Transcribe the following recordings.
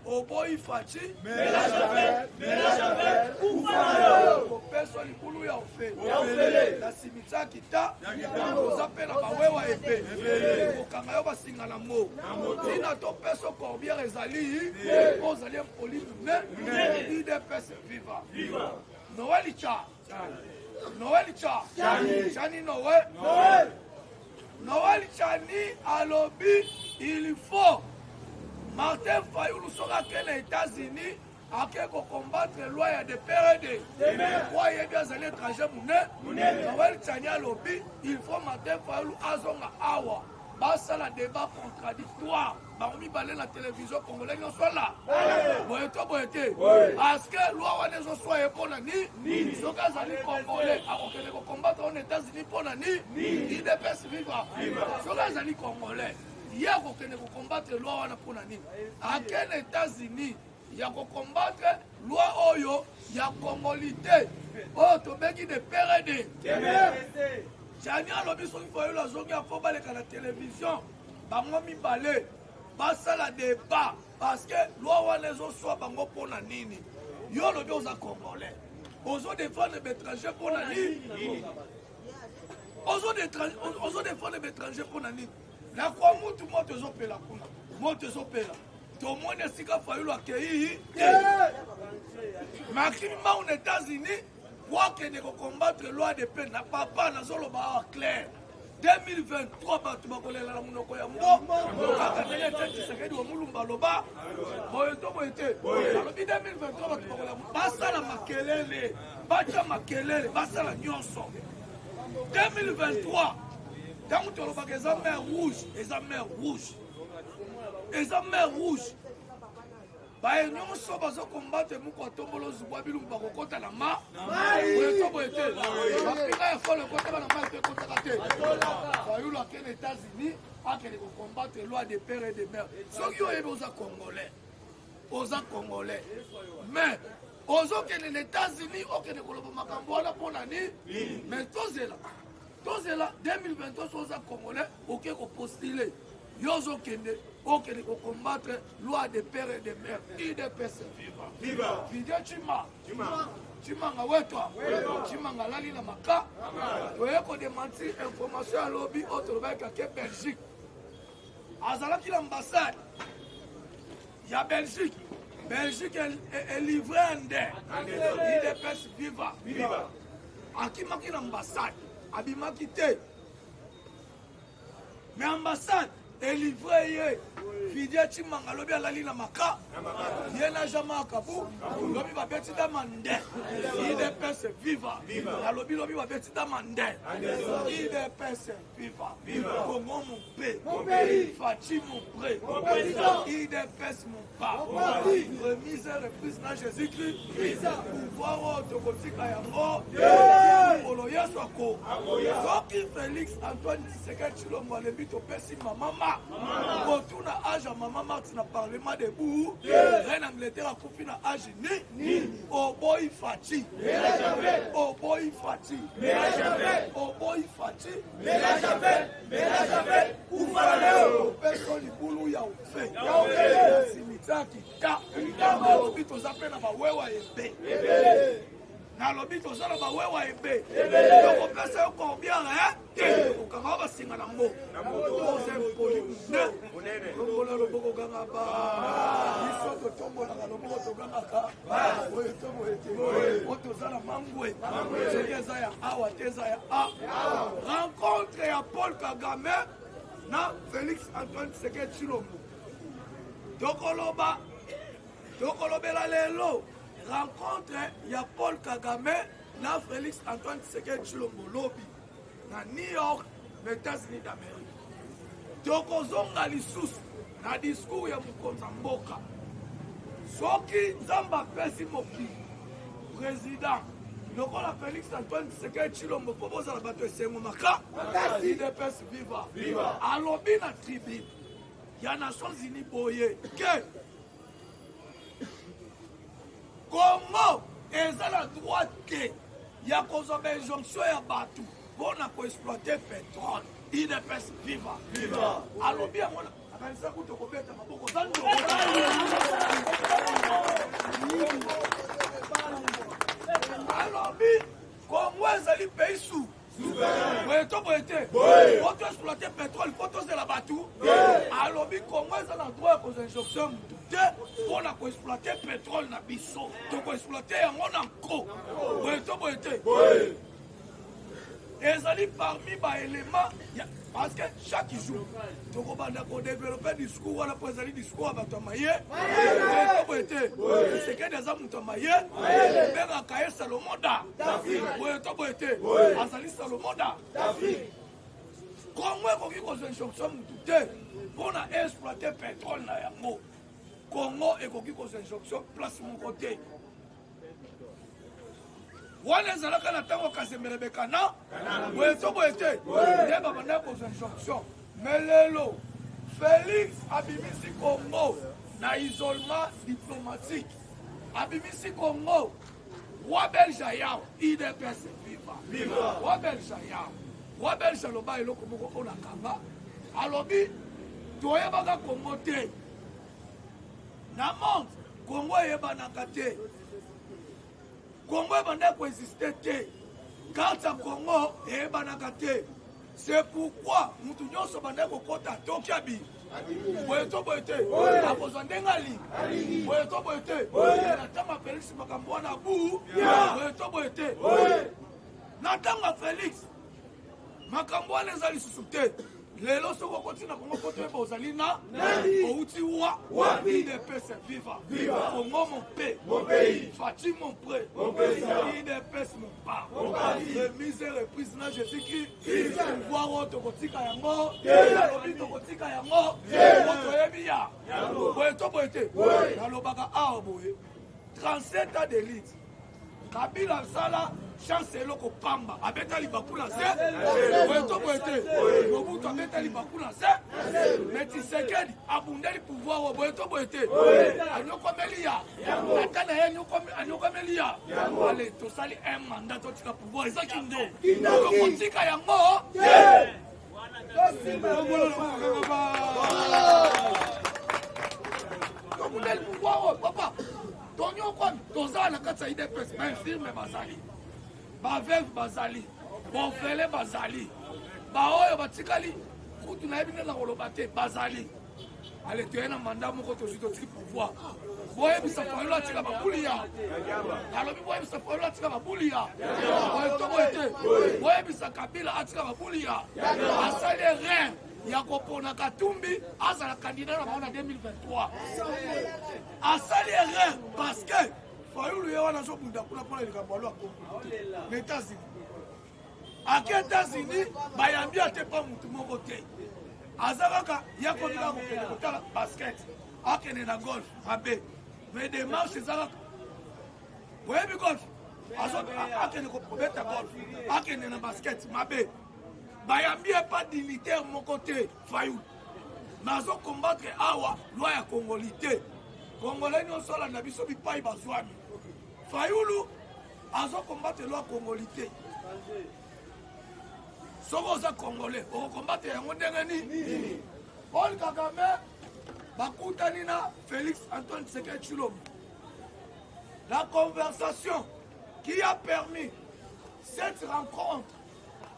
Au boy Fati, personne pour lui en fait. La cimetière qui t'a, vous appelle à Bawewa épée. Au Kangayoba Singalamo. Si notre personne corbière est allée, vous allez en poly, il des personnes vivants. Noël Icha. Noël Icha. Chani Noël. Noël Chani à lobby, il faut. Martin Fayoulou sera aux États-Unis à combattre la loi de PRD. Pourquoi il y a des étrangers Noël Chani à lobby, il faut Martin Fayoulou à Zonga Awa. Basa la débat contradictoire. Baromi balé la télévision congolaise non soit là. Boyeto. Parce que loi wane zo soit pour nani. Soka zali congolais à combattre aux États-Unis pour nani. Il dépêche vivre. Soka zali congolais. Il y a combattre loi wana pour nani. À quel États-Unis il y a combattre loi oyo ya congolité. Oh to beki de PRD. Chania lobi soki foyo la zongi a faut baleka la télévision. Bango mi balé. Basa la débat parce que loi wana zo soit bango pona nini. Yo lobi oza congolais. Ozo défendre l'étranger pona nini. Ozo défendre l'étranger pona nini. La quoi mutu moto zo pela kuna. Moto zo pela. To mone sika foyo la kei. Maximum aux États-Unis. Quoi que ne combattre la loi de paix n'a pas na solo ba clair 2023 batu bakolela la munoko ya mbo akatele tete sekedi wa mulumba loba boyeto boyete alobi 2023 batu bakolela basala makelele bacha makelele basala nyonso 2023 tangu toloba que eza mer rouge baye nyonso bazo combattre muko tombolo zubwa bilu bakokota na ma boyeto boyete bapika ya fole kota bana ma te kota kate bayula ken États-Unis akene ko combattre loi de père et de mère soki oyebe oza congolais mais ozo ken les États-Unis okene ko loba makambo wana pona ni mais tozela 2023 oza congolais oke ko postuler yozo kende okene ko combattre loi de père et de mère IDPS viva Vidia Chimanga wetwa Chimanga lali na maka oye ko démentir information à lobby autre baka ke Belgique azalaki l'ambassade ya Belgique est livré en der IDPS viva akimaki l'ambassade abimaki te mais ambassade est livré Vidia Chimanga lobi alali na maka yena jama kabu lobi ba betita mande IDPS viva na lobi ba betita mande IDPS viva Congo mon pays Fati mon pré IDPS mon pas remise et reprise na Jésus-Christ pouvoir de kotika yango olo yeso ko soki Félix Antoine Tshisekedi Tshilombo alebi to pesi mama retourne à âge à maman Marx na parlement debout reine Angleterre a coupi na âge ni au boy Fati au boy Fati ouvaleo personne bulu ya ufe simitaki ta lobi tozape na bawewa ebe na lobi tozala bawewa ebe okopesa yo combien okanga basinga na mbo tombola loboko ganga ba biso totombolaka loboko togangaka oyo toboyete o tozala mangwe soki eza ya awa te eza ya a rencontre ya Paul Kagame na Félix Antoine Tshisekedi Tshilombo tokolobela lelo rencontre ya Paul Kagame na Félix Antoine Tshisekedi Tshilombo lobi na New York na États-Unis d'Amérique tokozonga lisusu na discours ya mokonzi mboka soki nzambe apesi mokili président lokola Félix Antoine Tshisekedi Tshilombo po bozala bato esengo maka IDPS viva alobi na tribune ya Nations Unies boye ke Congo eza na droit te ya kozwa injonction ya bato pour exploiter le pétrole. IDPS viva. Viva. Alors bien, moi, alors bien, Congo est un pays sous. Pour exploiter le pétrole, il faut tous la bateau. Alors bien, Congo est un endroit pour injection pour exploiter le pétrole dans Bissau. Pour exploiter un encore. Et parmi les éléments, parce que chaque jour, tu vas développer du discours, on a des discours à Batamaye, c'est que des hommes Batamaye, même à Kaye Salomonda, Azali Salomonda, comment est-ce qu'on injonction pour exploiter le pétrole dans Yango? Congo est qu'on injonction place mon côté. Wana ezalaka na tango kasemelebekana boyete ndeba banda ko injonction melelo Félix abimisi Congo na isolement diplomatique abimisi Congo wa Belge yao IDPS viva wa Belge loba eloko moko ona kanga alobi toyebaka Congo te na monde Congo yebanaka te Congo est coexisté. Quand le Congo est banakate, c'est pourquoi nous sommes en train de faire Tokiabi. Boyeto boyete, la Bozandengali. Boyeto boyete, la Tama Félix Makambouana Bou. Boyeto boyete, Natanga Félix Makambouana Zali Sousouté. Les lots sont continue à côté de Bozalina, Outi Wa, IDPS viva, Congo mon pays, Fatim mon prêt, IDPS mon part, remise et reprise na Jésus-Christ, voir autre Kotika Yango, Lobi Kotika Yango, Otoyebia, Boyeto Boyete, Nalobaka Aoboye, 37 ans d'élite, Kabila Sala, chancelo ko pamba abeta libakula se boyeto boyete Mobutu abeta libakula se mais Tshisekedi abundeli pouvoir boyeto boyete anyokomelia atana ye anyokomelia ale tosali un mandat totika pouvoir ezaki ndo tokotika yango abundeli pouvoir papa tonyo kwa tozala na kati ya IDPS infirme bazali baveve bazali bofele bazali baoyo batikali kutu na yebi na koloba te bazali ale toye na manda moko tozwi totiki pouvoir boyebisa Fayulu atika babulia alobi boyebisa Fayulu atika babulia boyetobo ete boyebisa Kabila atika babulia asali rien ya kopona Katumbi azala candidat na bango na 2023 asali rien parce que Fayulu yewa na zobunda kuna pona likambo alo akombo na États-Unis ake États-Unis bayambi ate pa mutu moko te azakaka yakotika kokende kotala basket akende na golf mabe mais démarche ezalaka boyebi golf akende kobeta golf akende na basket mabe bayambi epa dignitaire moko te Fayulu nazo combattre awa loi ya Congolais te Congolais nyonso olanda biso bipai bazwami Fayulu azo combattre loi Congolais te soko oza Congolais okokombate yango ndenge nini Paul Kagame bakutani na Félix Antoine Tshisekedi Tshilombo la conversation qui a permis cette rencontre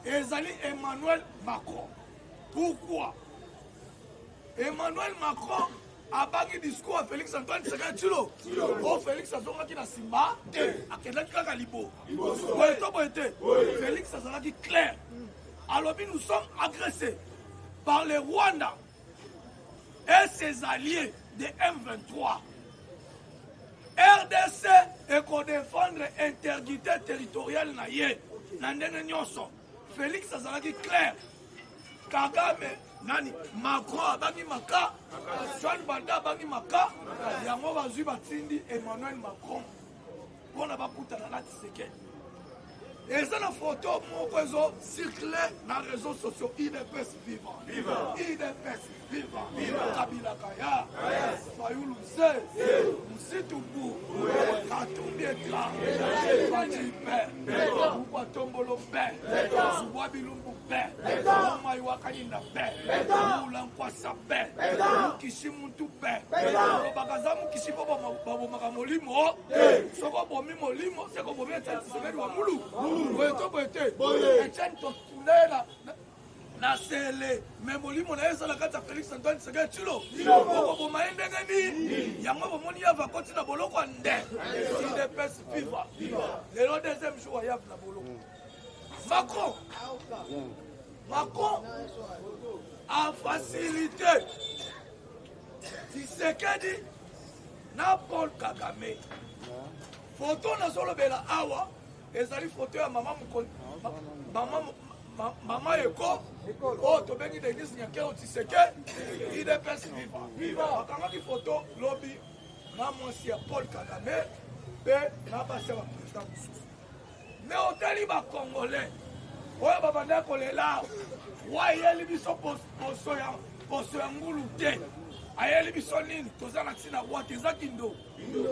ezali Emmanuel Macron. Pourquoi? Emmanuel Macron a bagi discours à Félix Antoine Tshisekedi Tshilombo. Oh, Félix azongaki na simba akendaki kaka libo boyete Félix azalaki clair. Alors nous sommes agressés par le Rwanda et ses alliés de M23. RDC est qu'on défendre l'intégrité territoriale naïe. Nandene nyonso. Félix azalaki clair. Kagame nani Macron abangi maka. Jean Banda abangi maka. Yango bazui batindi Emmanuel Macron. Pona bakutana na Tshisekedi. Et ça la photo mon réseau circulé dans les réseaux sociaux. IDPS vivant. IDPS vivant. Kabila Kaya. Fayulu Mse. Msitubu. Katumbi Ekla. Fati Pe. Mukwa Tombolo Pe. Zuwabi Lumbu Pe. Mama Iwakaninda Pe. Mulankwa Pe. Mukishimuntu Pe. Bakazamu Kishipo Babo Makamolimo. Soko Bomi Molimo. Soko Bomi Etantisebedi wa Mulu. Etienne Totunela na sele memolimo na eza la kata Félix Antoine Tshisekedi Tshilo oko bomaende ngani yango bomoni ya vakoti na boloko nde IDPS viva lelo deuxième jour ya na boloko Macron a facilité Tshisekedi na Paul Kagame photo na solo bela awa ezali photo ya mama eko oyo tobengi Denise Nyakero Tshisekedi IDPS viva bakangaki photo lobi na mwasi ya Paul Kagame mpe na basi ya bapresident mosusu me otali bakongolais oyo babanda kolela wayeli biso poso ya ngulu te ayeli biso nini toza na ntina wate eza kindo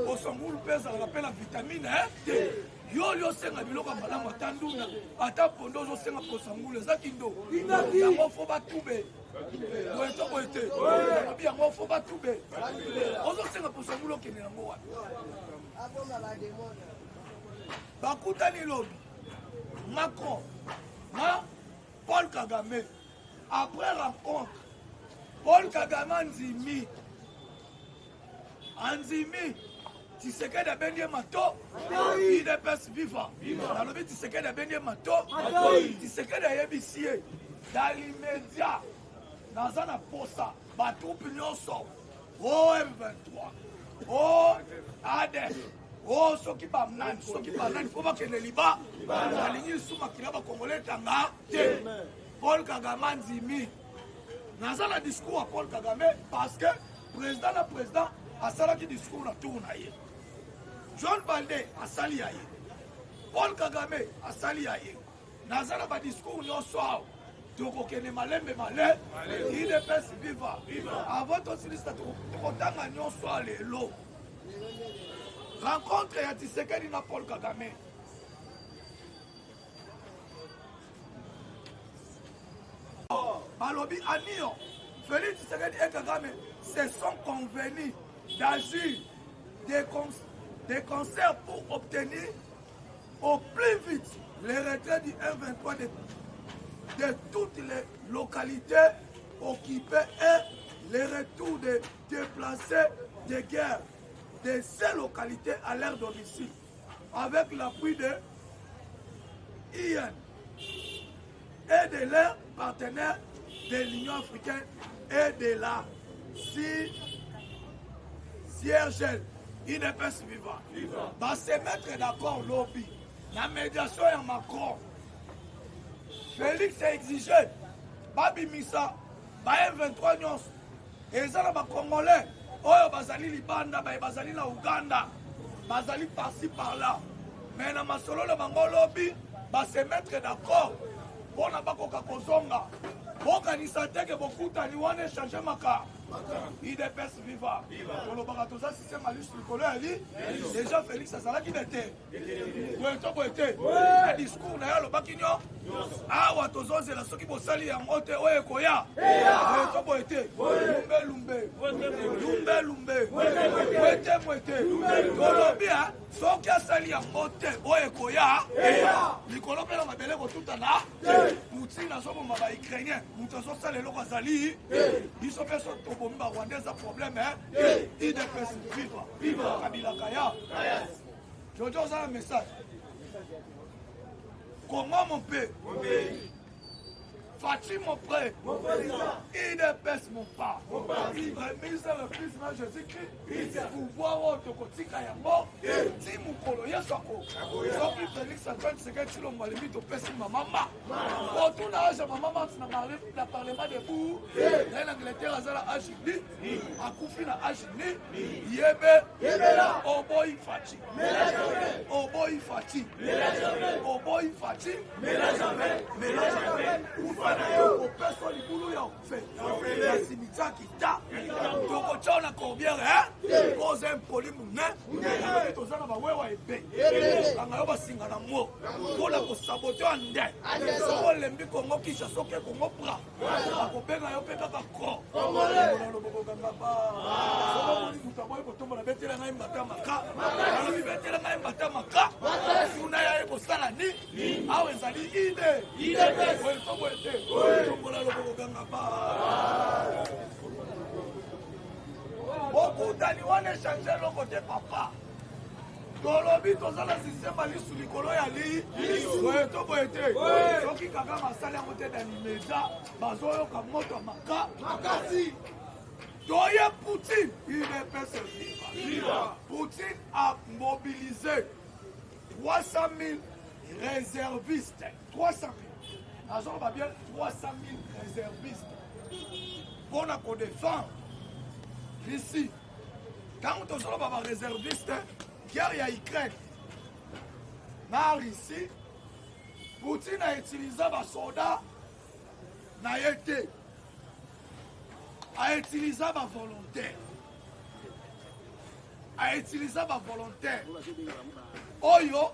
poso ngulu mpe ezalaka mpe na vitamine te yo liosenga biloko ya malamu ata nduna ata pondo ozosenga poso ngulu eza kindo yango fo batube boye to boye te alobi yango fo batube ozosenga poso ngulu okende yango wana bakutani lobi Macron na Paul Kagame après rencontre Paul Kagame Anzimi Tshisekedi abendi mato IDPS viva nalobi Tshisekedi abendi mato Tshisekedi ayebisi ye dans l'immédiat naza na posa batroupe nyonso o M23 o ADF o soki banani fo bakende liba balingi lisusu makila bakongole tanga te Paul Kagame anzimi naza na discours à Paul Kagame parce que président asalaki discours na tour na ye John Baldé asali ya ye Paul Kagame asali ya ye naza na badiscours nyonso awa tokokende malembe male IDPS viva avant tosilisa tokotanga nyonso a lelo rencontre ya Tshisekedi na Paul Kagame balobi Anion Félix Tshisekedi et Kagame se sont convenus d'agir des concerts pour obtenir au plus vite le retrait du M23 de toutes les localités occupées et le retour des déplacés de guerre de ces localités à leur domicile avec l'appui de IN et de leurs partenaires de l'Union africaine et de la CIRGL. IDPS viva. Va se mettre d'accord lobby. La médiation est Macron. Félix a exigé Babi Missa, M23 Nyons, et ça va Congolais. Oyo bazali Libanda, bazali na Uganda, bazali par-ci par-là. Mais na masolo le bango lobby va se mettre d'accord. Bon na bakoka kozonga. Bokanisa teke bokuta ni wane changer maka. IDPS viva. On va toza système à l'ustre colère déjà Félix Azala qui était. Ouais, to boete. Le discours na lo bakinyo. Ah wa tozo c'est la soki bosali ya mote oye koya. Ouais, to boete. Lumbe. Moete. Colombia soki asali ya mote oye koya. Likolo pela mabele ko tutana. Poutine azobo maba ukrainien. Mutazo sale loko azali. Biso peso bomba rwandais a problème IDPS viva Kabila Kaya Jojo ça un message comment mon pays Fachi mon frère, IDPS mon père, remise le Christ na Jésus-Christ, pouvoir autokotika ya mort, ti mukolo yesako. Soki Félix Antoine Tshisekedi Tshilombo alimi topesi mamama. Otuna aja mamama na parlement debout, na Angleterre azala ajini, akufi na ajini, yebe, oboyi Fachi. Oboyi Fachi. Oboyi Fachi. Opeso libulu ya ofe. Yasimita kita. Toko chona kobiere, koze mpoli mune. Tozana bawewa ebe. Kanga yoba singa na mo. Kola ko sabote ande. Soko lembi kongo kisha soke kongo pra. Akobenga yo peka ka ko. Kola loboko ganga ba. Soko moni mutaboy ko tomba na betela ngai mbata maka. Ngai betela ngai mbata maka. Una ya eko sala ni. Awe zali ide. Ide ko wete. Tombola loboko ganga ba. Beaucoup d'animal échangé le côté papa. Tolobi tozala système lisu likolo ya li. Ouais, to boete. Soki kaka masala ya moté d'animeja, bazoyoka moto maka. Makasi. Doye Poutine, il est passé vivant. Poutine a mobilisé 300 000 réservistes. 300 000. Agent va bien 300 000 réservistes. Pour nous défendre. Ici, quand on a un réserviste, guerre y a Ukraine. Mais ici, Poutine a utilisé des soldats, a utilisé des volontaires. A utilisé des volontaires. Oyo,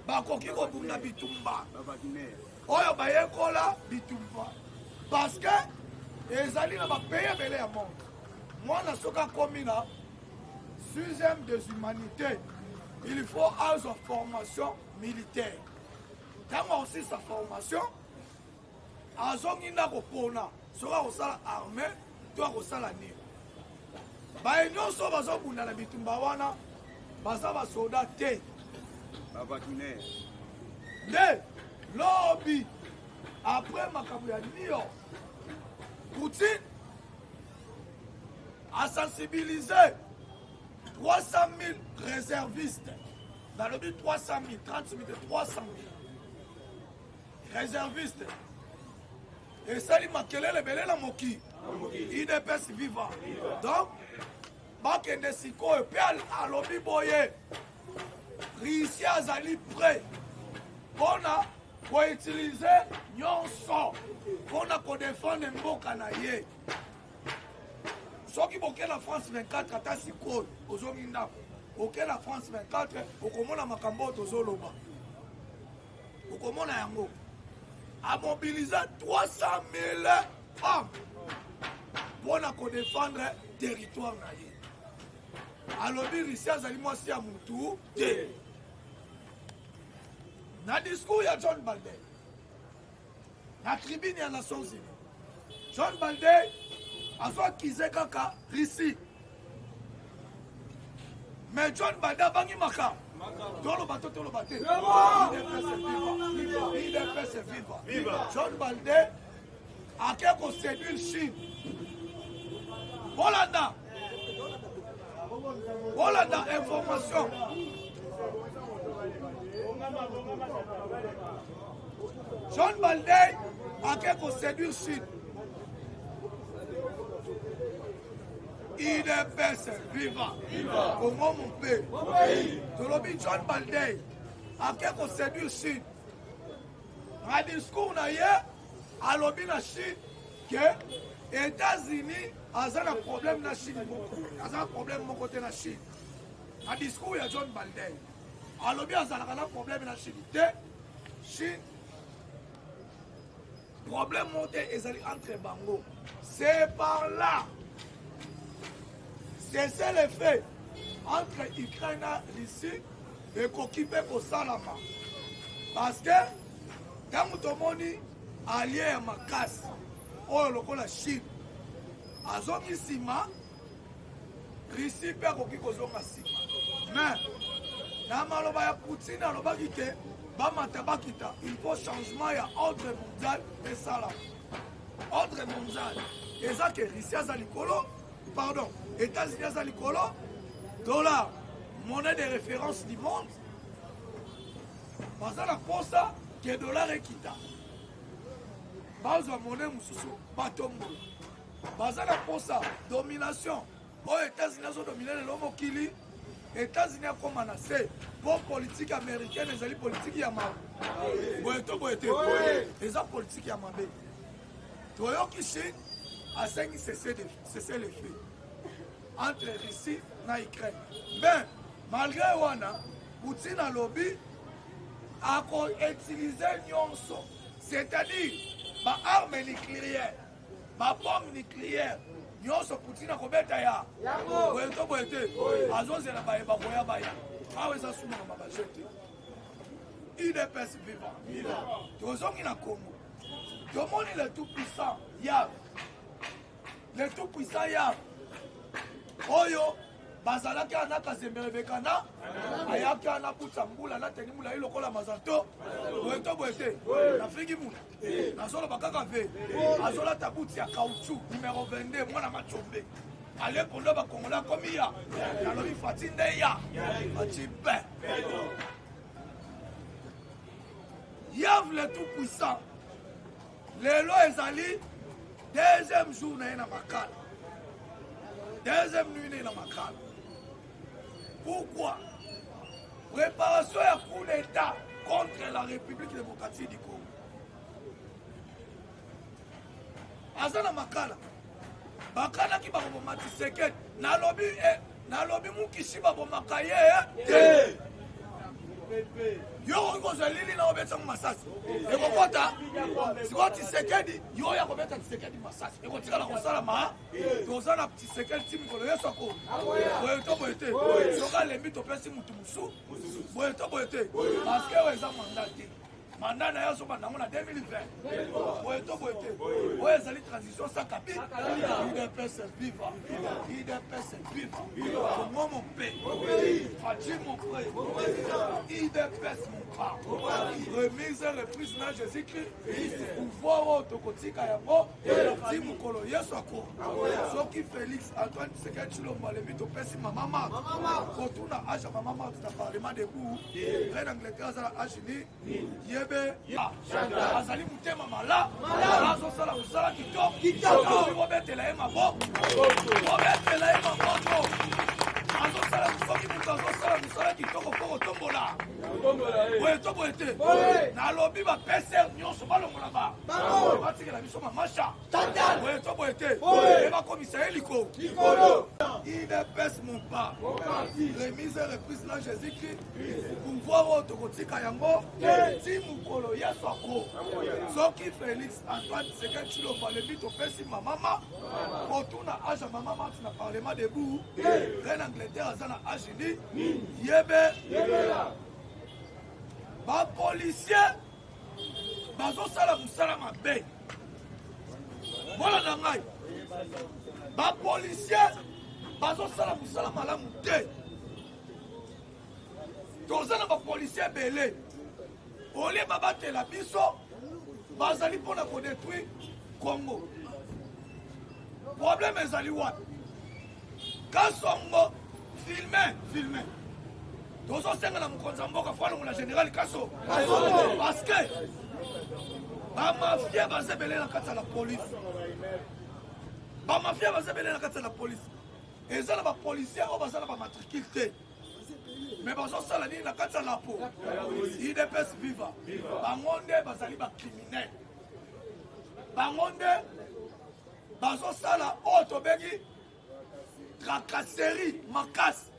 bakoki ko bunda bitumba. Oyo bayekola bitumba. Parce que les alliés n'ont pas payé belé à monde. Moi, je suis commis là, 6e des humanités. Il faut avoir une formation militaire. Quand aussi sa formation, à Zonina Kopona, sera au sala armée, toi au sala nid. Bah, nous sommes à Zobuna la Bitumbawana, Bazaba Soda T. Mais, lobby, après Makabouya Nio, Poutine a sensibilisé 300 000 réservistes. Dans le but 300 000, 30 000, 300 000 réservistes. Et ça, il m'a quel est le belé la moki. Il est pas vivant. Donc, Bakende Siko et puis à l'objet boye. Russie a zali prêt. Pour utiliser Nyonso. Pour défendre Mboka na ye. Soki boke la France 24 ata sikoyo ozominda oke la France 24 okomona makambo tozoloba okomona yango a mobilisé 300 000 femmes pour défendre territoire na ye alobi Russie azali mwasi ya mutu te na discours ya John Baldé na tribune ya Nations Unies John Baldé Azo kize kaka Russie. Mais John Baldé bangi maka. Tolo bato tolo baté. Il est fait vivre. John Baldé a quelque séduire Chine. Hollanda information. John Baldé a quelque séduire Chine. Il est fait vivant. Comment mon père? Tolobi John Baldé a quelque séduire Chine. Un discours d'ailleurs à l'objet de Chine que les États-Unis ont un problème dans la Chine. Ils ont un problème de côté de la Chine. Un discours de John Baldé. À l'objet de un problème dans la Chine. Chine. Problème monté entre Bango. C'est par là. C'est le fait entre Ukraine et Russie et Kokipe Kosalama. Parce que quand nous avons allié à Makas, ou la Chine, à Zomi Sima, Russie peut Koki Kozonga Sima. Mais, dans Maloba Poutine, il faut changement ya ordre mondial et ça là. Ordre mondial. Et ça que Russie a likolo, pardon, États-Unis a likolo, dollar, monnaie de référence du monde. Parce que la poste que dollar est quitté. Parce que monnaie mususu batombo. Parce que la poste domination. Aux États-Unis ont dominé le mokili. États-Unis ont menacé pour politique américaine et les politiques yama. Les politiques yama. Toyo Kishi a cessé les faits entre Russie et Ukraine. Mais malgré Wana, Poutine a lobby a utilisé nyonso, c'est-à-dire ma arme nucléaire, ma bombe nucléaire. Nyonso Poutine a kobeta ya. Boyeto boyete. Azozela baye baboya baya. Awe za suma na mabajete. IDPS vivant. Tozongi na Congo. Tomoni le tout puissant Yav. Le tout puissant Yav. Oyo bazalaki anaka zemberebekana. Ayaki anaputa mbula na teni mula ilokola mazanto. Boyeto boyete. Na figi mula. Azola bakaka ve. Azola tabuti ya caoutchouc numéro 22 mwana machombe. Allez pour le Congola comme il y a. Nalobi Fatinde ya. Fatibe. Yav le tout puissant. Lelo ezali deuxième jour na makala. Deuxième nuit na makala. Pourquoi? Préparation à coup d'État contre la République démocratique du Congo. Azana makala. Bakana ki baboma Tshisekedi. Nalobi mukishi baboma kaye. Yo ko zalili na obetsa masasi. Eko kota. Siko Tshisekedi yo ya kobeta Tshisekedi masasi. Eko tikala kosala ma. Tozana Tshisekedi timikolo yeso ko. Boyeto boyete. Soka lembi to pesi mutu musu. Boyeto boyete. Parce que weza mandat. Mandat na yaso banango na 2020. Boyeto boyete. Oye zali transition sans capi. IDPS vivant. IDPS vivant. Moi mon père. Fati mon frère. IDPS mon père. Remise et reprise na Jésus-Christ. Pouvoir autokotika yango. Ti mukolo yeso ko. Soki Félix Antoine Tshisekedi Tshilombo le mito pesi mama. Kotuna aja mama na parlement debout. Reine Angleterre za Ashini. Azali mutema mala azo sala usala kitoko obetela ye maboko azo sala soki mutu azo sala musala kitoko po tombola boyeto boyete nalobi bapese nyonso balongola batikela biso mamasha boyeto boyete ebakomisa ye likolo IDPS mon pas remise et reprise na Jésus-Christ pouvoir otokotika yango ti mukolo yeso ako soki Félix Antoine Tshisekedi Tshilombo alebi topesi mamama kotuna aja mamama na parlement debout reine Angleterre aza na agini yebe bapolisier bazosala mosala mabe mwana na ngai bapolisier bazosala mosala malamu te toza na bapolisier ebele olie babatela biso bazali mpona kodétruire Congo. Problème ezali wapi? Kasongo filme tozosenga na mokonzi mboka fo alongola général Kaso parce que bamafia bazebele na kati ya la police. Bamafia bazebele na kati ya la police. Eza na bapolisier oyo baza na bamatricule te mais bazosala nini na kati ya lapo IDPS viva bango nde bazali bacriminel bango nde bazosala oyo tobengi tracasserie makasi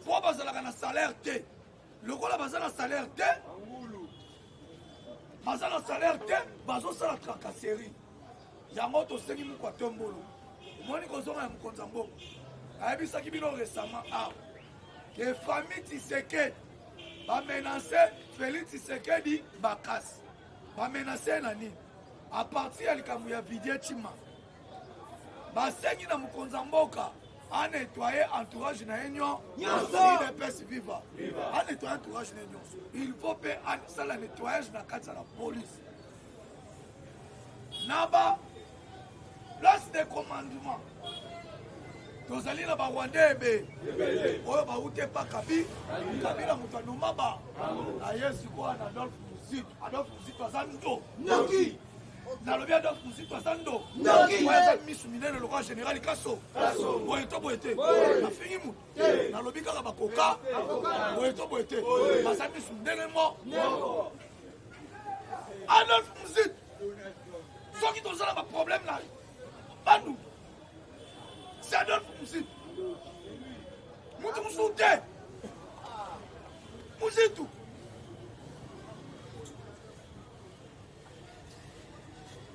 mpo bazalaka na salaire te lokola baza na salaire te bazosala tracasserie yango tosengi mokwa tombolo omoni kozonga ya mokonzi ya mboka ayebisaki bino récemment awa ke famille Tshisekedi bamenase Félix Tshisekedi bakasi bamenase na nini a partir ya likambo ya Vidie Chima basengi na mokonzi ya mboka à nettoyer entourage na enyo IDPS viva à nettoyer entourage na enyo il faut faire ça la nettoyage na kati la police naba place de commandement tozali na ba Rwandais ebe oyo ba ute pa kabila mutu anoma ba na Yesu ko na Adolphe Muzito azando nyoki nalobi Adolphe Muzito azando nyoki oya misu minene lokwa général Kaso boye to boye te afingi mutu nalobi kaka bakoka boye to boye te baza misu minene mo Adolphe Muzito soki tozala ba problème na bandu c'est Adolphe Muzito mutu musu te Muzito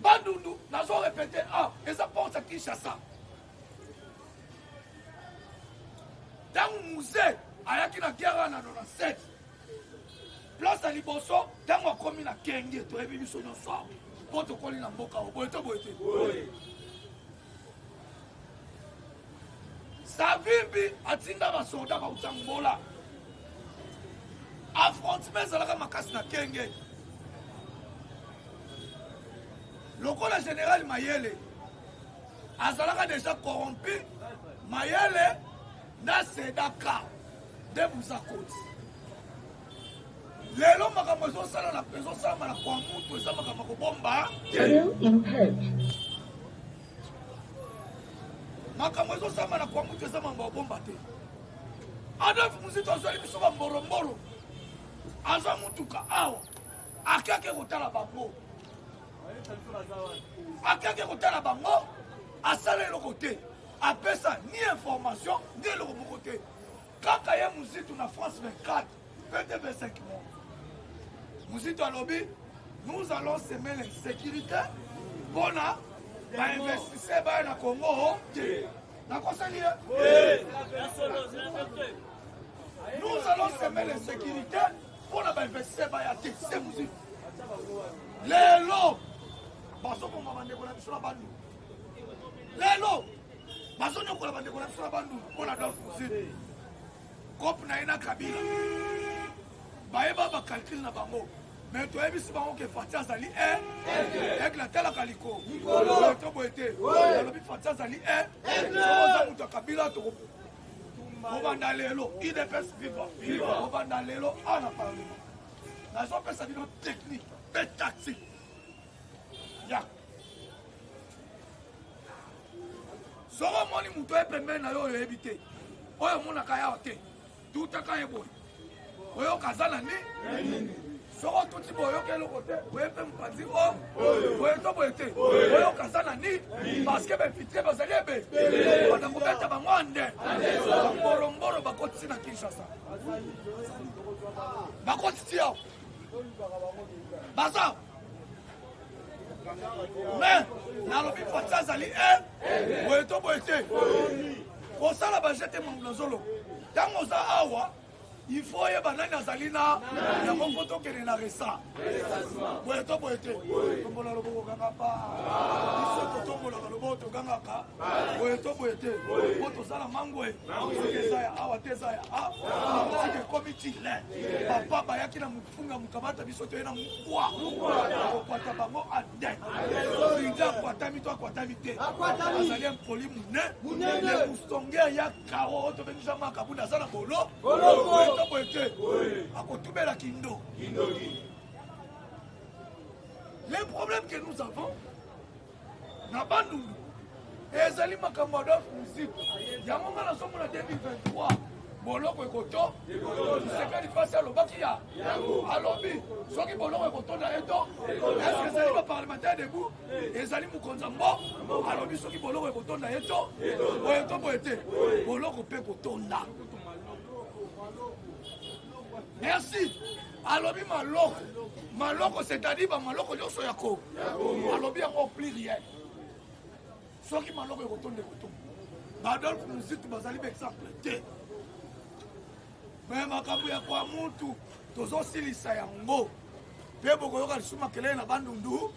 Bandundu, nous avons répété, et ça porte à Kinshasa. Dans le musée, à la guerre en 97, place à Liboso, dans la commune à Kenge, tu as vu son soir, protocole dans Boka, au Boeto Boeté. Ça vit à Tinda Masoda, à Utambola. Affrontement, ça la macasse na Kenge. Le général Mayele a déjà corrompu Mayele na Sedaka de Bouzakoti. Les hommes qui ont la présence de la Kwamutu et la bomba. Makamwezo sama na Kwamutu et la bomba. Adolphe Muzito a joué sur Mboro. Aza Mutuka awa. Akake kotala bango. Akake kotala bango. Asala le côté. Après ça, ni information, ni le côté. Quand il y a Muzito na France 24, peut-être 25 mois. Muzito alobi, nous allons semer l'insécurité pour investir dans le Congo. D'accord, c'est lié? Nous allons semer l'insécurité pour investir dans le Congo. C'est Muzito. Les lots, parce qu'on va vendre sur la bande. Les lots, parce qu'on va vendre sur la bande. On a d'autres Muzito. Comme na Kabila. Baeba ba calcul na bango. Mais tu as vu si bango que Fatia Zali avec la telle caliko. Nicolo to boete. Le bi Fatia Zali ça muta Kabila to. On va dans lelo, IDPS viva. On va dans lelo ana parlement. La zone peut ça dire technique, et tactique. Ya. Soro moni muto e pembe na yo ebité. Oyo mona kaya ote. Tout à quand eboy. Oyo kazana ni soko tuti boyo kelo côté oyo pe mpati oyo to boyete oyo kazana ni parce que ben fitre bazali ebe on a kubeta bangwande mboro bakoti na Kinshasa bakoti tio baza mais na lobi fatsa zali oyo to boyete ko sala bajete mangolozolo tango za awa il faut y avoir un azalina ya mongoto kene na resa boeto boete tombola lobo ganga pa iso tombola lobo to ganga ka boeto boete boto sala mangwe kezaya awa tezaya tike komiti le papa bayaki na mufunga mukabata biso to na mukwa ko kwata bango ade inja kwata mito kwata mite azali poli mune le mustonge ya kawo to benja makabunda sala bolo les problèmes que nous avons, n'a pas nous. Et Zali Makamada Muzito, il y a un moment dans son 2023, Boloko et Koto, c'est qu'il passe à l'Obakia, à l'Obi, soit qui Boloko et Koto n'a pas est-ce que Zali va parlementaire debout, et Zali Moukonzambo, à l'Obi, soit qui Boloko et Koto n'a pas Boloko et Koto n'a. Merci. Alobi maloko c'est-à-dire maloko yoso yako. Alobi yango plus rien. Soki maloko ekotonde koto. Adolphe Muzito bazali exemple te. Mais makambo ya kwa mutu tozo silisa yango. Pe boko yoka lisuma kelele na bandundu.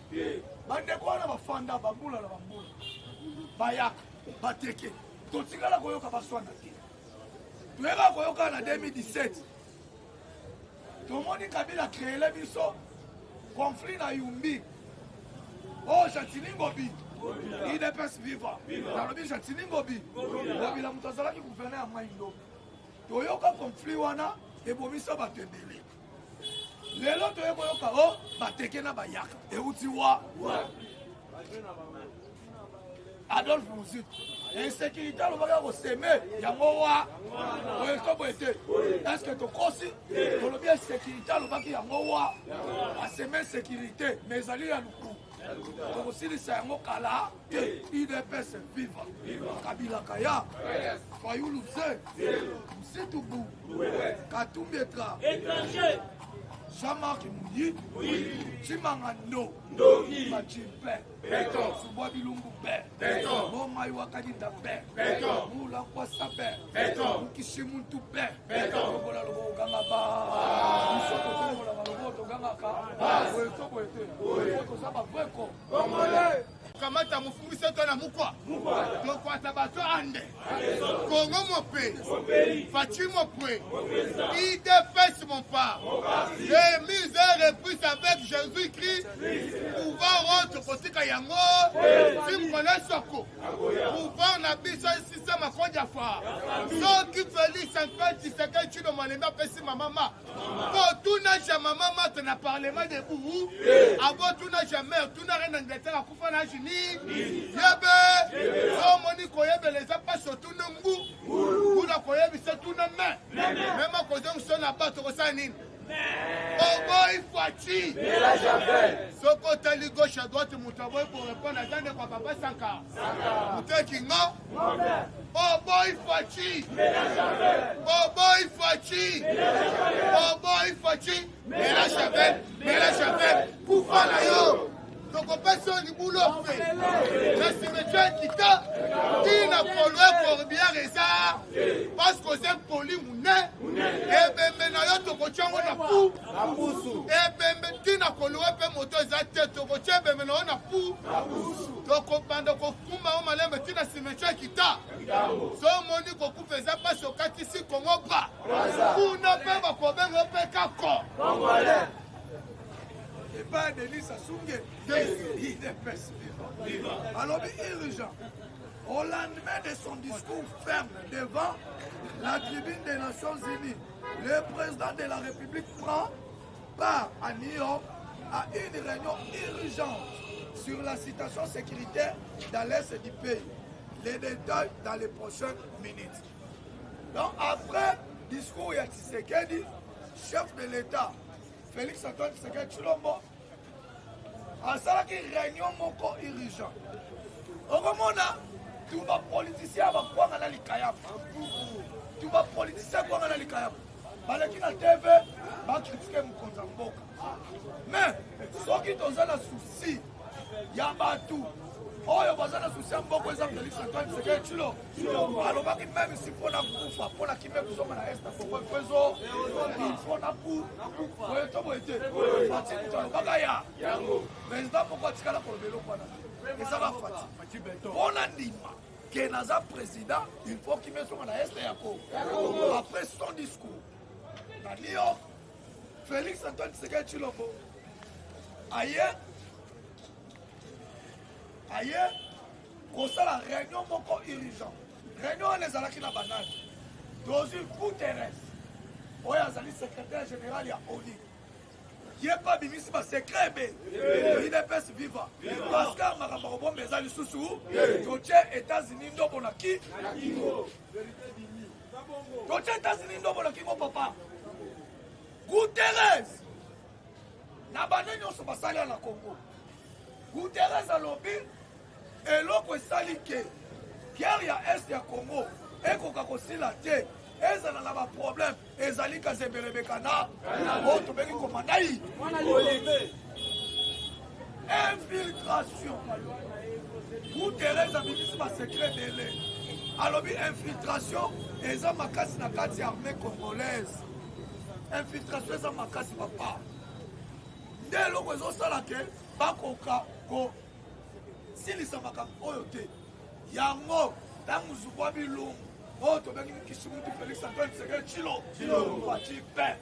Bande kwa na bafanda bambula na bambula. Bayaka bateke. totikala koyoka baswana te toyeka koyoka na 2017 tomoni Kabila créele biso conflit na Yumbi oh Chatini Ngobi IDPS viva nalobi Chatini Ngobi Ngobila moto azalaki gouverneur ya Maindo toyoka conflit wana ebomisa bato ebele lelo toye koyoka o bateke na bayaka euti wa Adolphe Muzit insécurité alobaka koseme yango wa oyetobo ete est-ce que tokosi tolobi insécurité alobaki yango wa aseme insécurité mais ezali ya luku tokosilisa yango kala te IDPS viva Kabila kaya Fayulu Ze Msitubu Katumbi étranger Jean-Marc Mouyi, Chimangando, Machimpe, Subwa Bilungu Be, Momai Wakadinda Be, Mula Kwasa Be, Mukishimuntu Be, Ogola Logo Gangaba, Musoko Togola Logo Gangaka, Oetoko Ete, Otosaba Vweko, Komole. Kamata mufungise tona mukwa tokwata bato ande Congo mope Fachi mope IDPS mon pas et mise et reprise avec Jésus-Christ pouvoir autre côté kayango si vous connaissez soko pouvoir na biso système akodia fa so qui Félix Antoine Tshisekedi tu demande pas pesi mama pour tout na jamais mama te na parlement de vous avant tout na jamais tout na rien d'Angleterre akufa na Yebe, so moni koyebe les pas surtout n'mbu, ou la koyebe c'est tout n'main, même à cause de son abat au sanin. Oh boy, Fachi, so côté li gauche à droite, Moutabo pour répondre à Dane kwa papa Sanka. Moutekingo, oh boy, Fachi, oh boy, Fachi, oh boy, Fachi, mais la chapelle, pour faire la yo. Donc on passe au niveau de l'offre. La cimetière qui t'a dit n'a pas le pour bien résa. Parce que c'est poli mouné. Et bien maintenant, tu retiens on a pou. Et bien tu n'as pas le pour moto zate. Tu retiens bien maintenant on a pou. Donc on pendant qu'on fuma on malin mais tu n'as cimetière qui t'a. So moni qu'on coupe ça passe au cas ici comme on pas. Pour n'a pas problème on peut qu'accord. Et pas Denis Sassougue, IDPS viva. Alors, urgent, au lendemain de son discours ferme devant la tribune des Nations Unies, le président de la République prend part à New York à une réunion urgente sur la situation sécuritaire dans l'est du pays. Les détails dans les prochaines minutes. Donc, après discours de Tshisekedi, chef de l'État, Félix Antoine Tshisekedi Tshilombo asalaki réunion moko urgent okomona tuba politicien bakwanga na likayapa tuba politicien kwanga na likayapa baleki na TV bakritike mokonzi ya mboka mais soki toza na souci ya batu oyo baza na souci ya mboka eza Félix Antoine Tshisekedi Tshilombo alobaki même si mpona kufa mpona kimbe kozonga na este kongo efezo mpona kufa oyo tobo ete fatiki alobaka ya président moko atikala koloba eloko wana eza bafati mpona ndima ke naza président il faut kimbe ezonga na este ya kongo après son discours na New York Félix Antoine Tshisekedi Tshilombo aye kosala réunion moko urgent réunion wana ezalaki na banani Dozi Guterres oyo azali secrétaire général ya ONU ye pa bimisi basekret ebe IDPS viva parce que makambo kobomba eza lisusu totie États-Unis ndombo na kingo totie États-Unis ndombo na kingo papa Guterres na bane nyonso basali na Congo Guterres alobi eloko esali ke guerre ya est ya Congo ekoka kosila te ezala na baproblème ezali kazemberebekana oyo tobengi komandai infiltration Guterres abimisi basekret dele alobi infiltration eza makasi na kati ya armée congolaise infiltration eza makasi papa nde eloko ezosala ke bakoka ko silisa makambo oyo te yango ntango zukwa bilungu oyo tobengi kisimutu Félix Antoine Tshisekedi Tshilo faci pe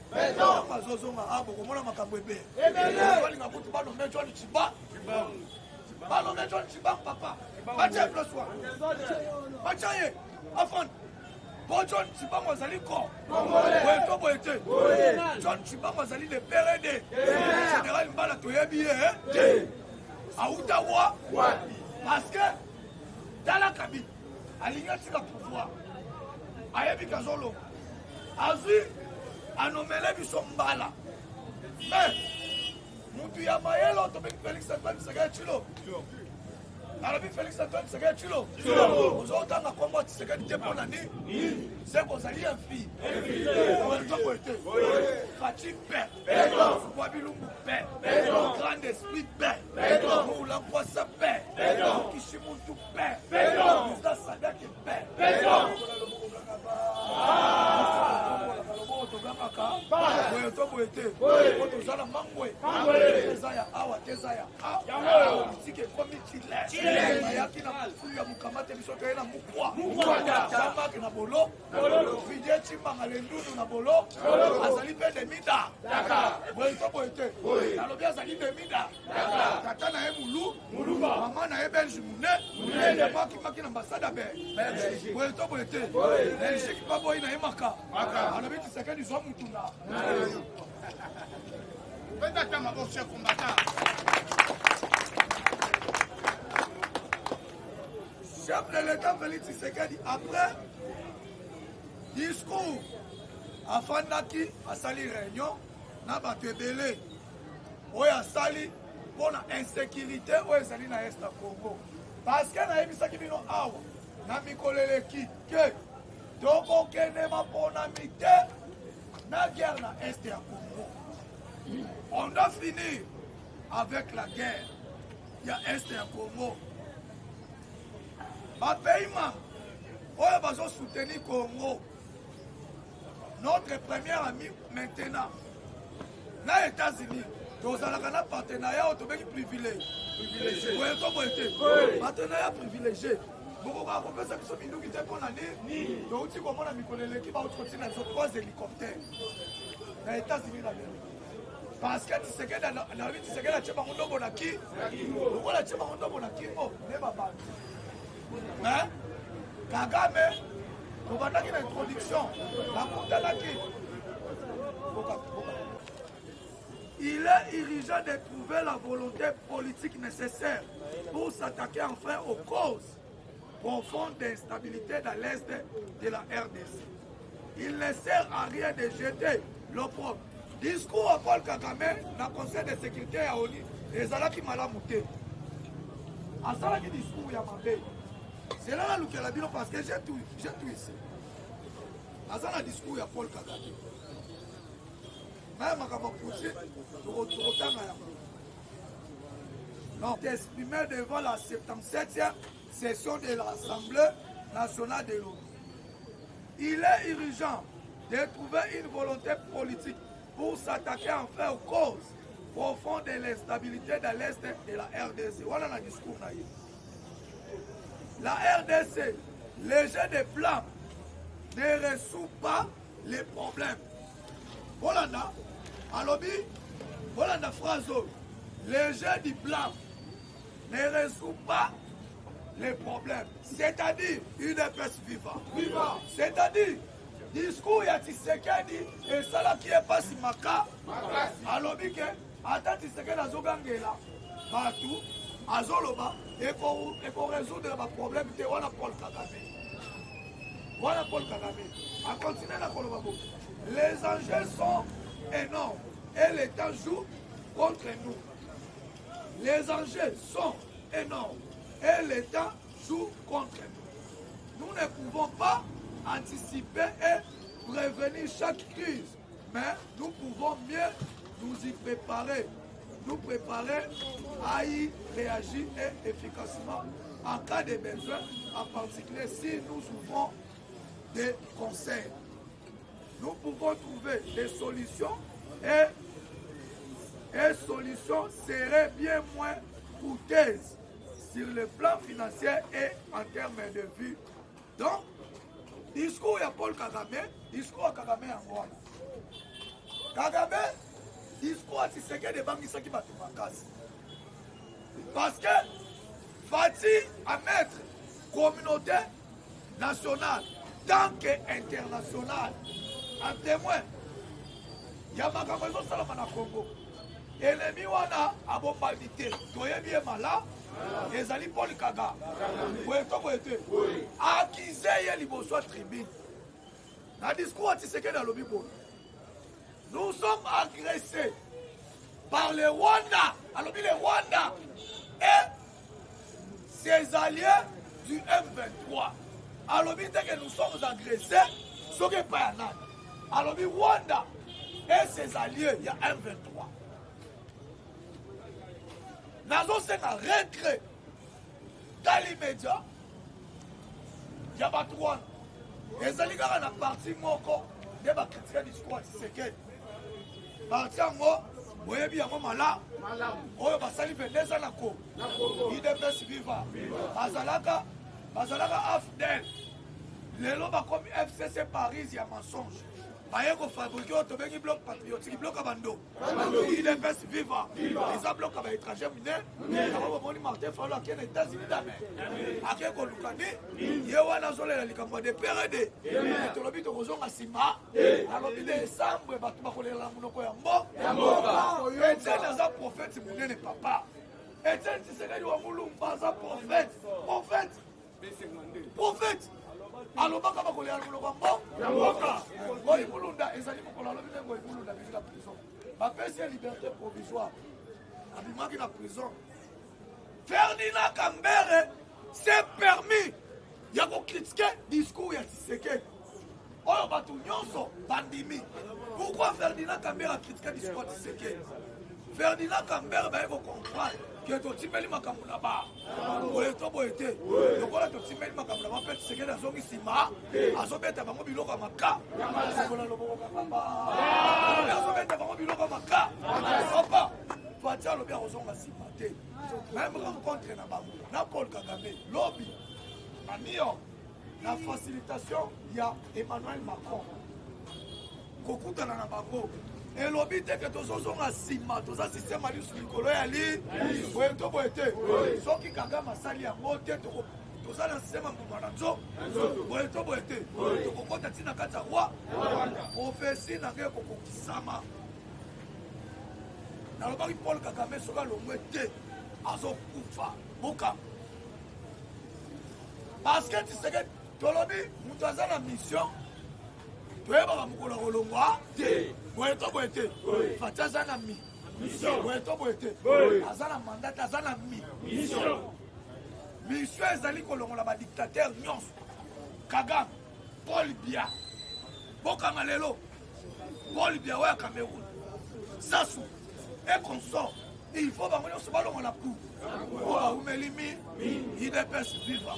bazozonga abo komona makambo ebele balinga kutu balombe John Tshibanga balombe John Tshibanga papa batia plus one batia ye afon po John Tshibanga azali ko boye to boye te John Tshibanga azali de PRD général Mbala toyebi ye auta wa parce que tala Kabi alingi atika pouvoir ayebi kazolo azwi anomele biso Mbala mais mutu ya mayelo tobeki Félix Antoine Tshisekedi Tshilo nalobi Félix Antoine Tshisekedi Tshilo ozotanga kombo Tshisekedi te mpona nini se kozali infi tokoye te faci pe zukwa bilumbu pe grand esprit pe moula nkwasa pe kishimuntu pe président Sadaki pe tobengaka boye to boye te po tozala mangwe eza ya awa te eza ya politike ekomi chile bayaki na mafulu ya mokama te biso toye na mukwa tamaki na bolo vidie Chimbanga lendunu na bolo azali mpe demida boye to boye te nalobi azali demida tata na ye mulu mama na ye belge mune makimaki na ambasada boye to boye te belgique mpa boyi na ye maka alobi Tshisekedi zwa mutuna Peut-être ma boxe combattant. Chef de l'État Félix Tshisekedi après discours afandaki asali réunion na bato ebele oyo asali mpona insécurité oyo ezali na est ya Congo parce que nayebisaki bino awa na mikolo eleki ke tokokende mapona mite na guerre na est ya Congo. On doit finir avec la guerre. Il y a est ya Congo. Ma pays membre, oyo bazo soutenir Congo. Notre premier ami maintenant, na États-Unis, tozalaka na partenariat autobeki privilégié. Oyo to boyete. Partenariat privilégié. Bokoka kopesa biso minduki te mpona nini touti komona mikolo eleki baotokotina biso 3 hélicoptères na États-Unis d'Amérique parce que Tshisekedi nalobi Tshisekedi atie bango ndombo na ki lokola atie bango ndombo na kingo nde babantu mais Kagame tobandaki na introduction bakutanaki il est urgent de trouver la volonté politique nécessaire pour s'attaquer enfin aux causes profonde d'instabilité dans l'est de la RDC. Il ne sert à rien de jeter l'opprobre. Discours à Paul Kagame dans le Conseil de sécurité à ONU, les Alaki Malamouté. À ça, il discours à Mabé. C'est là que la bino parce que j'ai tout ici. À ça, le discours à Paul Kagame. Même à Kamapoussi, non, d'exprimer devant la 77e session de l'Assemblée nationale de l'ONU. Il est urgent de trouver une volonté politique pour s'attaquer enfin aux causes profondes de l'instabilité dans l'Est de la RDC. Voilà le discours. La RDC, léger de plan, ne résout pas les problèmes. Voilà, alobi, voilà la phrase, léger du plan ne résout pas les problèmes, c'est-à-dire UDPS viva. C'est-à-dire discours ya Tshisekedi et ça qui est pas si maka alobi ke ata Tshisekedi azogangela batu azoloba et pour résoudre les problèmes te wana Paul Kagame a continué la koloba. Les enjeux sont énormes et l'État joue contre nous. Les enjeux sont énormes et l'État joue contre nous. Nous ne pouvons pas anticiper et prévenir chaque crise, mais nous pouvons mieux nous y préparer. Nous préparer à y réagir et efficacement en cas de besoin, en particulier si nous ouvrons des conseils. Nous pouvons trouver des solutions et solutions seraient bien moins coûteuses sur le plan financier et en termes de vue Donc, discours ya Paul Kagame, discours ya Kagame ya Rwanda. Kagame, discours ya Tshisekedi ebangisaki bato makasi. Parce que Fati à mettre communauté nationale tant qu'internationale en témoin. Ya makambo ezosalama na Congo. Elemi wana abombami te. Toyebi ye mala. Ezali Paul Kagame. Akize ye liboso tribune. Na discours à Tshisekedi alobi boye. Nous sommes agressés par le Rwanda. Alobi le Rwanda et ses alliés du M23. Alobi que nous sommes agressés, ce qui n'est pas un an. Alobi Rwanda et ses alliés, il y a M23. Nazo c'est un retrait dans l'immédiat. Il y a pas trois. Les alliés dans la partie moko de la critique du discours Tshisekedi. Partie en moi, vous voyez bien moi là. Oyo basali vendeza na ko. IDPS viva. Bazalaka afdel. Lelo ba comme FCC Paris ya mensonge. Baye ko fabriquer autobengi bloc patriotique bloc abando. IDPS viva. Les bloc ba étranger miné. Ba moni Martin Fayulu qui est aux États-Unis d'Amérique. Ake ko lukani ye wana zolela likambo de PRD. To lobi to kozonga sima. Alobi décembre ba tuba kolela munoko ya mbo. Etienne aza prophète munene papa. Etienne Tshisekedi wa mulumba aza prophète. Prophète. Alobaka bakolela munoko ya mboka. Boy mulunda ezali mokola lobi nengo mulunda bivila prison. Bapesi ya liberté provisoire. Abimaki na prison. Ferdinand Kambere s'est permis ya ko critiquer discours ya Tshisekedi. Oyo batu nyonso bandimi. Pourquoi Ferdinand Kambere a critiqué le discours de Tshisekedi? Ferdinand Kambere va comprendre que tu timeli makambo na ba. Oyo to boyete. Lokola to timeli makambo na ba pe Tshisekedi azongi sima, azobeta bango biloko maka. Lokola loboko kamba. Azobeta bango biloko maka. Papa, Fatia lobi azonga sima te. Même rencontre na bango na Paul Kagame, lobby na New York. La facilitation, il y a Emmanuel Macron. Kokutana na bango. Et lobby te que tous ont un sima, tous un système à l'usicolo et à l'île. Oui, tout boité. Sauf qui Kagame a sali à monter, tous un système à Moumananzo. Oui, tout boité. Tout kokota tina kata roi. Prophétie n'a rien kokokisama. Dans le baril Paul Kagame sera le mouette. Azo kufa. Boka. Parce que tu sais que Tolobi, nous avons la mission. Tu es pas mukolo kolongwa. Boye to boete. Fatia zana mi. Mission. Boye to boete. Azana mandat, azana mi. Mission. Mission ezali kolongola ba dictateur nyonso. Kagame, Paul Biya. Boka malelo. Paul Biya wa Cameroun. Sassou et consort. Il faut ba monyo sobalo ngona pou. Oh, umelimi. IDPS viva.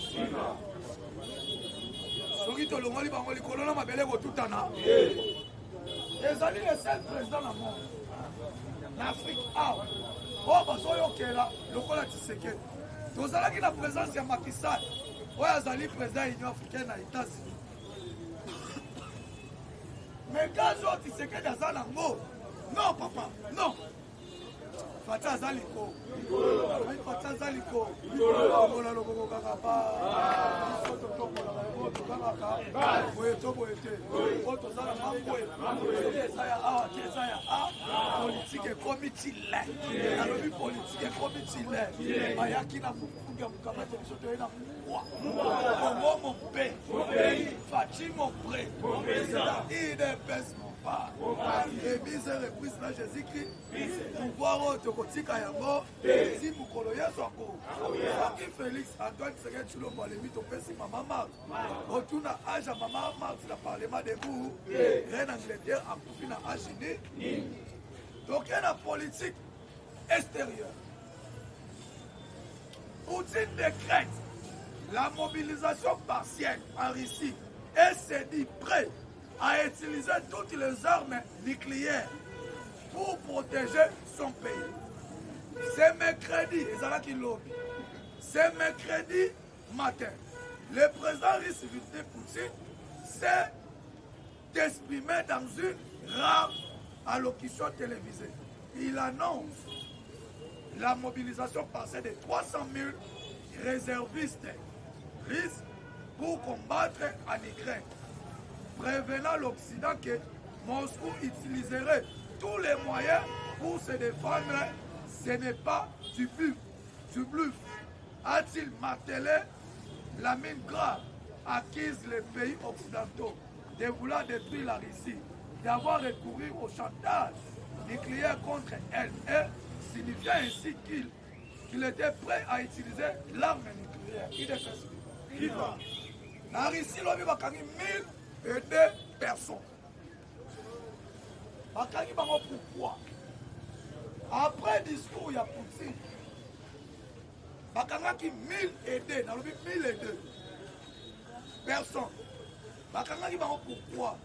Soki to longoli bango likolo na mabele ko tutana. Ezali le seul président na monde. Na Afrique awa. Oh bazoyo kela lokola Tshisekedi. Tozalaki na présence ya Macky Sall. Oyo azali président ya Union africaine na États-Unis. Mais quand Tshisekedi aza nango. Non papa, non. Fatia Zaliko. Fatia Zaliko. Lokola loboko kaka pa. Soto topo la loboko kaka. Boyeto boyete. Oto zala mangwe. Kesaya awa kesaya a. Politique komitile. Alobi politique komitile. Bayaki na mukunga mukamata bisoto ena mwa. Kongo mon pays. Fatima mon pré. IDPS mon pas. Et mise reprise na Jésus-Christ. Pouvoir autokotika yango. Si mukolo yeso ako. Soki Félix Antoine Tshisekedi Tshilombo alemi topesi mama Marthe. Otuna âge à mama Marthe na parlement debout. Reine Angleterre akufi na âge ni. Donc il y a la politique extérieure. Poutine décrète la mobilisation partielle en Russie et s'est dit prêt à utiliser toutes les armes nucléaires pour protéger son pays. C'est mercredi, c'est mercredi matin. Le président russe Vladimir Poutine s'est exprimé dans une rare allocution télévisée. Il annonce la mobilisation passée de 300 000 réservistes russes pour combattre en Ukraine, prévenant l'Occident que Moscou utiliserait tous les moyens pour se défendre. Ce n'est pas du bluff, a-t-il martelé. La mine grave accuse les pays occidentaux de vouloir détruire la Russie, d'avoir recouru au chantage nucléaire contre elle et signifiant ainsi qu'il était prêt à utiliser l'arme nucléaire. Il est fait. La Russie, l'homme va gagner 1002 personnes. Pourquoi? Après le discours, il y a Poutine. Bakangaki 1002, dans le 1002 personnes. Bakangaki bango pourquoi?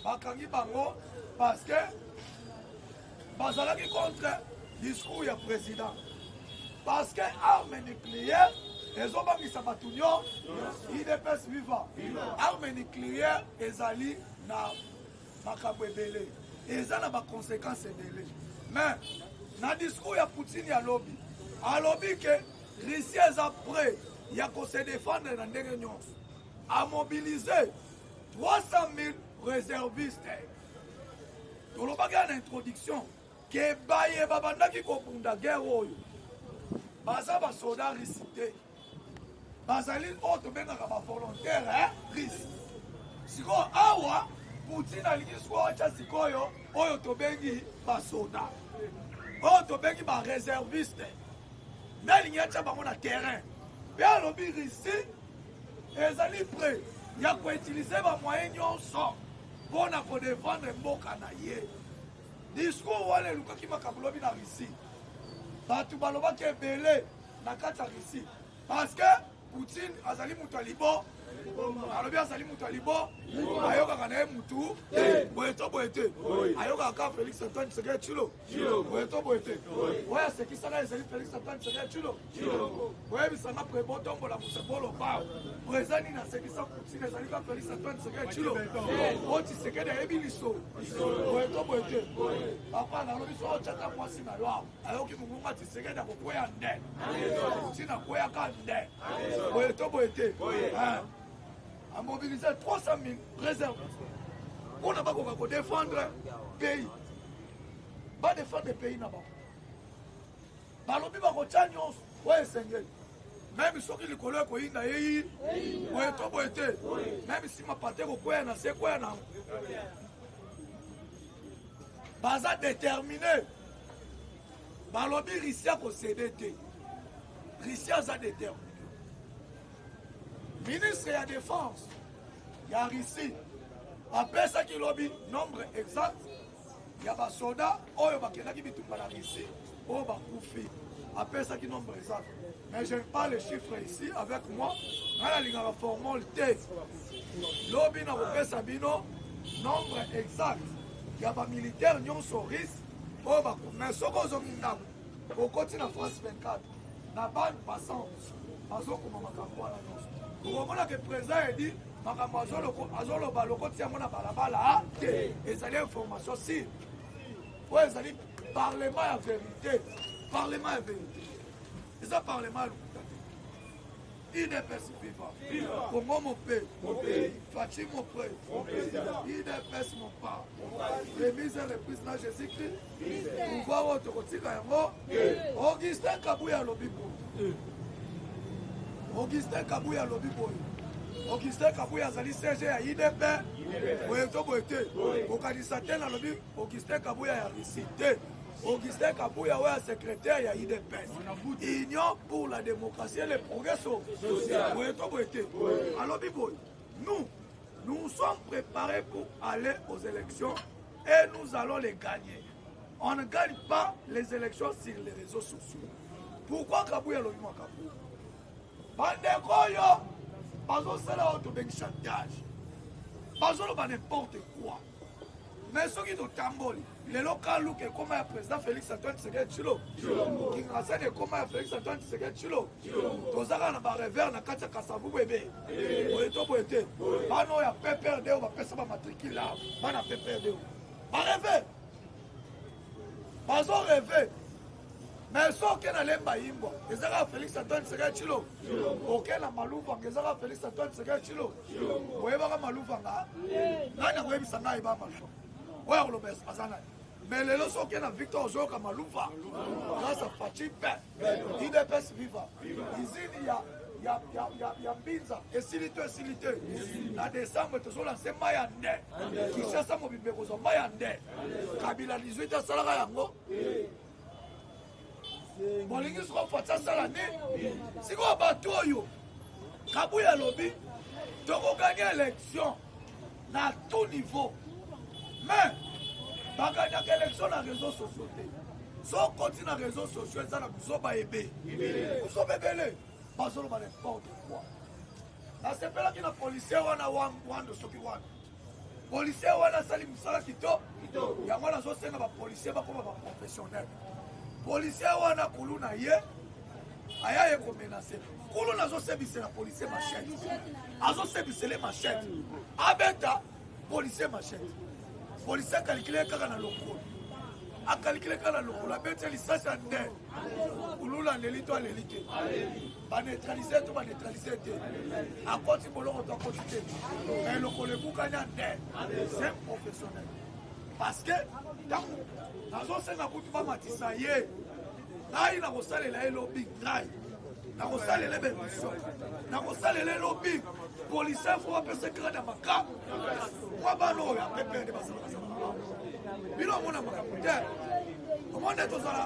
Bakangi bango parce que bazalaki contre discours du président. Parce que arme nucléaire, les hommes qui s'abattunyo, ils dépassent vivant. Arme nucléaire, ezali na makabo ebele. Ezali na conséquences ebele. Mais na discours ya Poutine ya lobby, a lobby que Russie est prêt, il y a qu'on se défendre dans des réunions, à mobiliser 300 000 réservistes. Dans le bagage d'introduction, que Baye Babanda qui comprend la guerre, Baza va soldat récité. Bazaline autre ben à ma volontaire, risque. Si on awa, Poutine a dit soit Chassikoyo, Oyo bengi ba soldat. Oyo bengi ba réserviste. Mais il y a un terrain. Bien lobby ici, ils sont prêts. Il y a quoi utiliser les moyens pour défendre Mboka na ye. Discours wale luka ki makabulobi na Russie. Batu baloba ke belé na kata Russie. Parce que Poutine azali mutu alibo. Alobi azali mutu alibo. Ayoka kana mutu. Boeto boete. Ayoka ka Félix Antoine Tshisekedi Tshilo. Boeto boete. Oya seki sala ezali Félix Antoine Tshisekedi Tshilo. Oya bisanga prebotombo la musebolo ba. Prezani na seki sa Poutine ezali ka Félix Antoine Tshisekedi Tshilo. O Tshisekedi ebi liso. Boeto boete. Papa na lobi so chata mwasi na yo. Ayoki mungunga Tshisekedi akokwea nde. Poutine akwea ka nde. Boeto boete. A mobilisé 300 000 réserves pour ne pas défendre le pays. Pas défendre le pays là-bas. Balobi bako chanyos, ouais Seigneur. Même si on collègue ko inda yi, ouais to boete. Même si ma paté ko quoi na c'est quoi na. Baza déterminé. Balobi Russia ko cédé. Russia za déterminé. Ministre de la Défense, il y a Russie. Après ça, qui lobby, nombre exact, il y a des soldats, il y a des Russie, il y a des après ça, qui nombre exact. Mais je n'ai pas les chiffres ici avec moi. Il y a la formalité. Lobby n'a pas Sabino, nombre exact. Il y a des militaires, ils sont risques. Mais ce qu'on a au côté de la France 24, la bande passante, parce qu'on m'a dit que le président a dit que le côté de la balabala et ça information si. Oui, ça dit parlement à vérité. Parlement à vérité. Et ça, parlement à il est vivant. Pour moi, mon pays. Fatih, mon frère. Il est mon part. Remise et reprise dans Jésus-Christ. Pour voir votre côté. Augustin Kabouya Lobibo. Augustin Kabouya Lobibo. Augustin Kabouya Zali CG à IDP. Boyeto Boyete. Organisateur dans lobby. Augustin Kabouya a récité. Augustin Kabouya est secrétaire à IDPS. Union pour la démocratie et le progrès social. Alors, nous sommes préparés pour aller aux élections et nous allons les gagner. On ne gagne pas les élections sur les réseaux sociaux. Pourquoi Kabouya lobby Kabouya? Bandekoyo, parce que c'est là où tu chantage. Parce que n'importe quoi. mais ceux qui ont tamboli, les locaux qui comme le président Félix Antoine Tshisekedi Tshilo, qui rassemble comme Félix Antoine Tshisekedi Tshilo, tous ça na ba revers na kati kasavu bébé. Oyeto boyete. Bano ya PPRD on va passer ma matricule là. Bana PPRD. Ba rêver. Bazo rêver. Mais ceux qui na lemba yimbo, ezaka Félix Antoine Tshisekedi Tshilo. Aucun na maluva, ezaka Félix Antoine Tshisekedi Tshilo. Oyeba maluva nga. Nani akoyebisa ngai ba masho. Ouais, on le baisse, mais les leçons qu'il y a Victor Ozo comme Louva, grâce à Fachi Ben, IDPS Viva, ici il y a Binza, et Silité, la décembre, tout ça, c'est Mayande, qui cherche à mobile, Mayande, Kabila 18 à Salarayango, Bolingi sera fait ça l'année, si on bat Toyo, Kabouya Lobby, tu vas gagner l'élection à tout niveau. Mais, baganya élection dans les réseaux sociaux. Si on continue dans les réseaux sociaux, ça n'a pas été. Vous avez bébé. Pas seulement n'importe quoi. Dans ce pays-là, il y a des policiers qui ont de ce qui ont. Les policiers qui ont sali musala kito. Il y a des policiers qui sont professionnels. Les policiers qui ont kuluna ye. Aya ye ko menacer. Kuluna zo sebise la policier machette. Azo sebise les machettes. Abeta policier machette. Policier a calculé quand locaux. A calculé quand locaux. La bête licence en terre. Ouloula l'élite à l'élite. Va neutraliser tout, va neutraliser tout. À côté de l'autre, à côté. Mais le collègue gagne en terre. C'est un professionnel. Parce que, dans un n'a pas matissé. Là, il a reçu les lobby. Là, il a reçu les bénéficiaires. Il a reçu les lobby. Policier, il faut appeler secret dans ma carte. Moi, je vais faire des choses. Je vais faire des choses. Comment est-ce que vous allez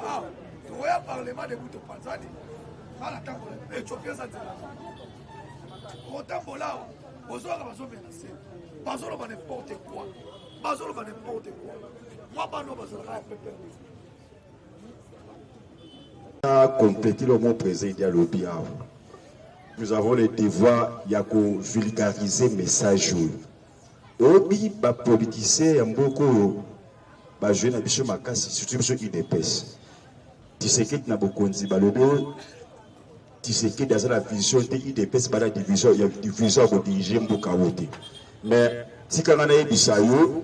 tu vois le parlement de Bouto Panzani. Et tu as fait ça. Autant que là, vous avez menacé. Vous avez n'importe quoi. Vous avez n'importe quoi. Moi, je vais faire des choses. Compléter le mot président lobby. Nous avons le devoir de vulgariser le message. Obi ba politicien mboko ba jeune abiso makasi surtout ceux qui dépêchent. Tshisekedi na bokonzi ba lobo Tshisekedi dans la vision de IDPS ba la division ya division ko diriger mboka wote. Mais si kana na yebisa yo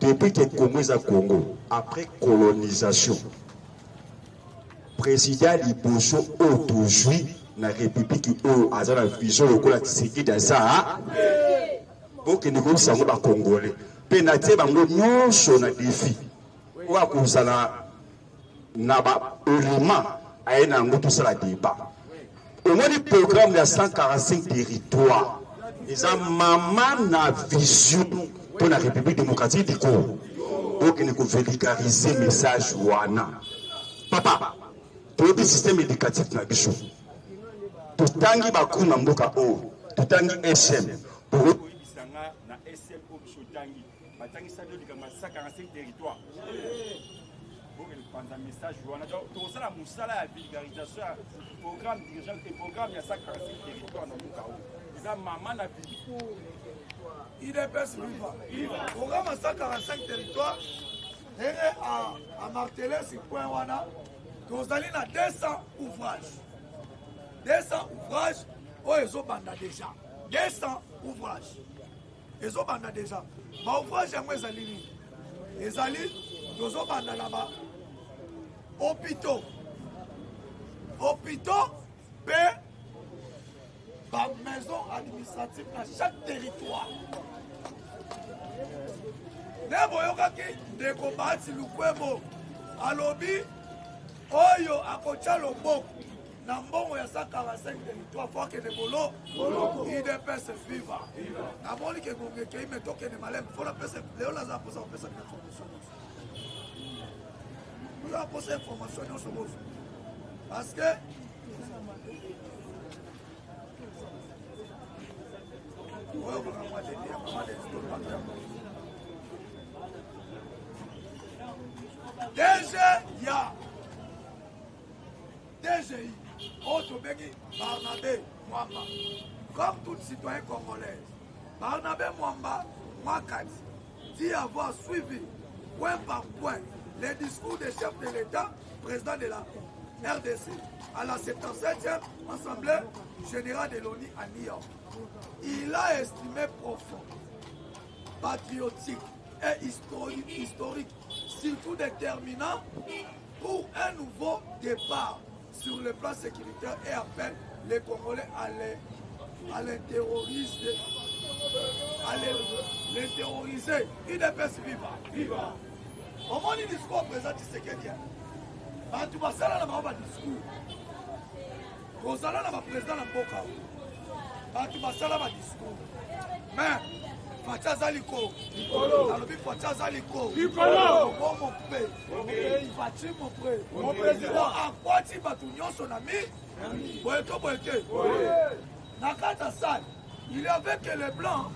depuis que Congo est à Congo après colonisation président Liboso aujourd'hui na république au à la vision lokola Tshisekedi dans ça pour que nous soyons les Congolais. Pénalité, nous sommes un défi. Ou à cause de la élément à un tout ça débat. Au moins, le programme de 145 territoires, ils ont maman na vision pour la République démocratique du Congo. Pour que nous vulgariser le message. Papa, pour le système éducatif, tout le temps, tout le temps, SM. Na SMO Chotangi, Batangi Sadio de 145 territoires. Pour que le message, tout ça, la moussala, la vulgarisation, programme dirigeant et programme, il y a 145 territoires dans le Kao. C'est ça, maman, la vie. IDPS Viva. Programme à 145 territoires, et à marteler ce point, nous allons à 200 ouvrages. 200 ouvrages, oh, ils ont bandé déjà. 200 ouvrages. Ils ont bandé déjà. Mais ouvrage, ils ont ils ont bandé là-bas. Hôpitaux. Hôpitaux, paix, maison administrative dans chaque territoire. Des combats, si nous pouvons, à lobby, oyo, à Kocha Lobok. Nambongo ya 145 territoires fois que les bolos IDPS Viva. Naboni que vous qui me toque les malèves faut la personne Léon Lazare pour ça on fait ça information. Nous avons posé information sur ce parce que déjà il y a DGI, Otobegi, Barnabé, Mwamba, comme tout citoyen congolais. Barnabé Mwamba, Mwakati, dit avoir suivi point par point les discours des chefs de l'État, président de la RDC, à la 77e Assemblée générale de l'ONU à New York. Il a estimé profond, patriotique et historique, surtout déterminant pour un nouveau départ sur le plan sécuritaire et appelle les Congolais à les terroriser. Il est pas vivant. Au moins, il discours présent Tshisekedi. Bantu basala na ba discours. Kozala na ba président na mboka. Bantu basala ba discours. Mais Facha Zaliko, alobi Facha Zaliko, bon mon père, Fachi mon frère, mon président a kwati batu nyonso na mi, boyeto boyete. Na kata salle, il y avait que les blancs.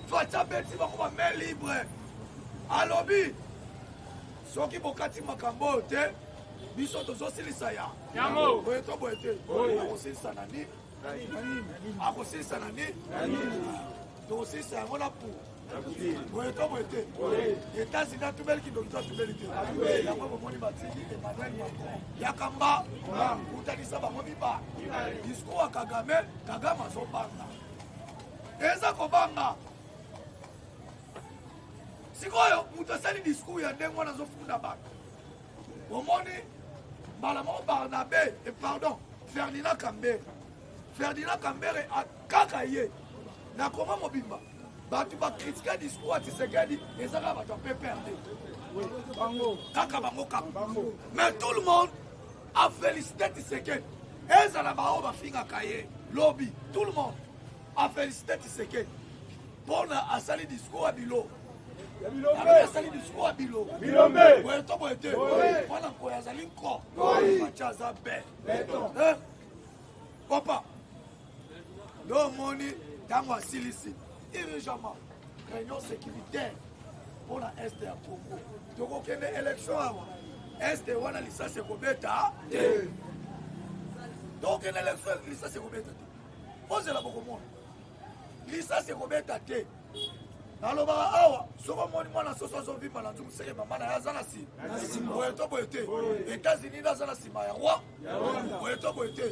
Facha beti bako ba main libre. Alobi, soki bokati makambo te, biso tozosilisa ya. Boyeto boyete, akosilisa nani? Akosilisa nani? Tokosilisa yango na pou. Boyeto boyete. États-Unis atubeli kidogo atubeli te. Yango bomoni batiki Emmanuel Macron. Yakamba, kutanisa bango miba. Discours ya Kagame azobanga. Eza kobanga. Sikoyo, mutu asali discours ya ndenge wana azofunda bantu. Omoni mbala moko Barnabé, Ferdinand Kambere akaka ye. Na koma mobimba. Batu ba critiquer discours ya Tshisekedi, ezaka batu pe perdre. Kaka bango kaka. Mais tout le monde a félicité Tshisekedi. Ezala ba o ba finga kaye. Lobby, tout le monde a félicité Tshisekedi. Pour asali discours à Bilo. Asali discours à Bilo. Bilombe. Ouais, to boete. Wana ko azali ko. Machaza be. Papa. No money tango asilisi. Irrégulièrement. Réunion sécuritaire pour la Est ya Congo. Toko kende élection awa. Est wana lisase kobeta. Donc kende élection lisase kobeta. Posez la bokomona. Lisase kobeta te. Nalobaka awa soko moni mwana soso azovimba na nzumu seke mama na ye aza na nsima boyeto boye te. États-Unis naza na nsima ya roi boyeto boye te.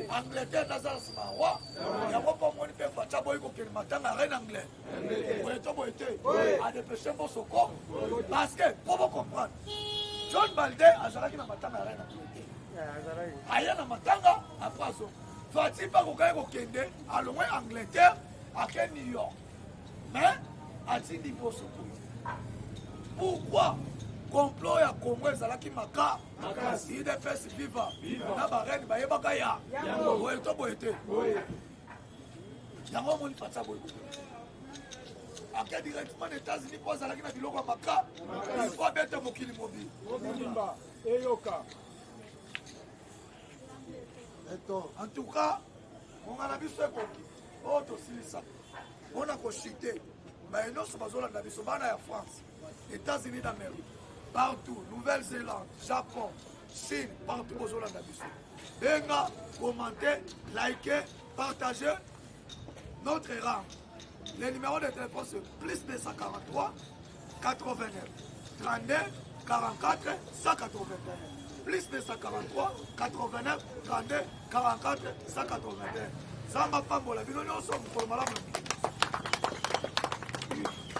Angleterre naza na nsima ya roi yango mpo moni mpe facha boyi kokende matanga ya reine anglais boyeto boye te. Adepeshe mbosoko parce que po bocomprendre John Balde azalaki na matanga ya reine anglais aya na matanga apres azo fati mpa kokai kokende alongwe Angleterre ake New York mais atindi Bosoko. Pourquoi complot ya Congo ezalaki maka IDPS viva na barene bayebaka ya boyeto boyete yango moni facha boye ake directement des États-Unis po azalaki na biloko ya maka il faut abete mokili mobile eyoka. En tout cas monga na biso ekoki oyo tosilisa mpona koshite mais nyonso bazolanda biso bana ya France, États-Unis d'Amérique, partout, Nouvelle-Zélande, Japon, Chine, partout bazolanda biso. Benga, commentez, likez, partagez notre rang. Le numéro de téléphone c'est plus 243 89 32 44 181. Plus 243 89 32 44 181. Zamba pambola bino nyonso mukolo malamu.